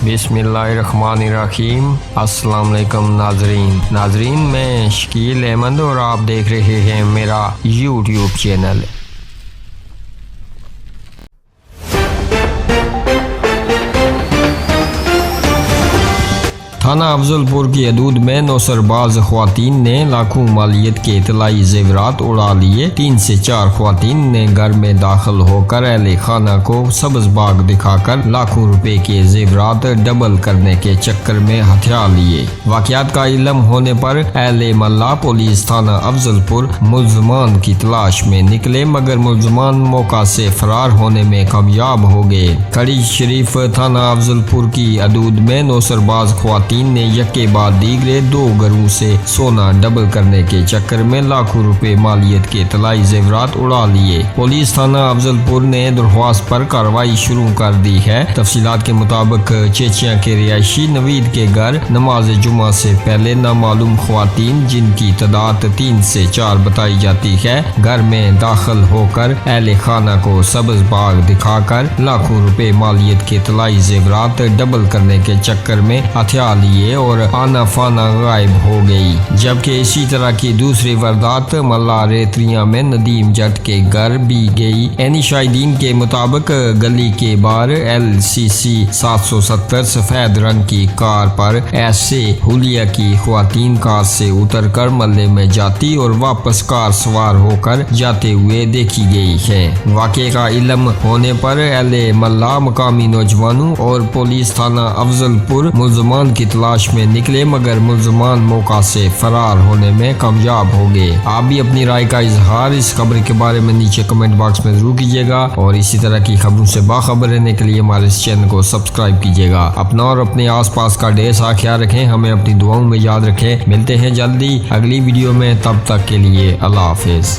बिस्मिल्लाहिर्रहमानिर्रहीम। अस्सलाम वालेकुम नाजरीन, मैं शकील अहमद और आप देख रहे हैं मेरा यूट्यूब चैनल। थाना अफजलपुर की हदूद में नौसरबाज ख्वातीन ने लाखों मालियत के इतलाई जेवरात उड़ा लिए। 3 से 4 ख्वातीन ने घर में दाखिल होकर अहले खाना को सब्ज बाग दिखाकर लाखों रुपए के जेवरात डबल करने के चक्कर में हथियार लिए। वाकयात का इल्म होने पर अहले मल्ला पुलिस थाना अफजलपुर मुल्जमान की तलाश में निकले, मगर मुल्जमान मौका से फरार होने में कामयाब हो गए। खड़ी शरीफ थाना अफजलपुर की हदूद में नौसरबाज ख्वातीन ने यके बाद दीगरे 2 घरों से सोना डबल करने के चक्कर में लाखों रुपए मालियत के तलाई जेवरात उड़ा लिए। पुलिस थाना अफजलपुर ने दरख्वास्त पर कार्रवाई शुरू कर दी है। तफसीलात के मुताबिक चेचिया के रिहायशी नवीद के घर नमाज जुमा से पहले नामालूम ख्वातीन, जिनकी तादाद 3 से 4 बताई जाती है, घर में दाखिल होकर अहले खाना को सब्ज बाग दिखाकर लाखों रुपए मालियत के तलाई जेवरात डबल करने के चक्कर में हथियार लिए और आना फाना गायब हो गई। जबकि इसी तरह की दूसरी वारदात मल्ला रेतरिया में नदीम जट के घर भी गई। एनी शाहिदीन के मुताबिक गली के बाहर LCC 770 सफेद रंग की कार पर ऐसे हुलिया की ख्वातीन कार से उतरकर मल्ले में जाती और वापस कार सवार होकर जाते हुए देखी गई है। वाक़े का इल्म होने पर अहले मल्ला मकामी नौजवानों और पुलिस थाना अफजलपुर मुल्जमान की तलाश में निकले, मगर मुल्जमान मौका से फरार होने में कामयाब हो गए। आप भी अपनी राय का इजहार इस खबर के बारे में नीचे कमेंट बॉक्स में जरूर कीजिएगा और इसी तरह की खबरों से बाखबर रहने के लिए हमारे इस चैनल को सब्सक्राइब कीजिएगा। अपना और अपने आसपास का ढेर सारा ख्याल रखें, हमें अपनी दुआओं में याद रखें। मिलते हैं जल्दी अगली वीडियो में, तब तक के लिए अल्लाह हाफिज।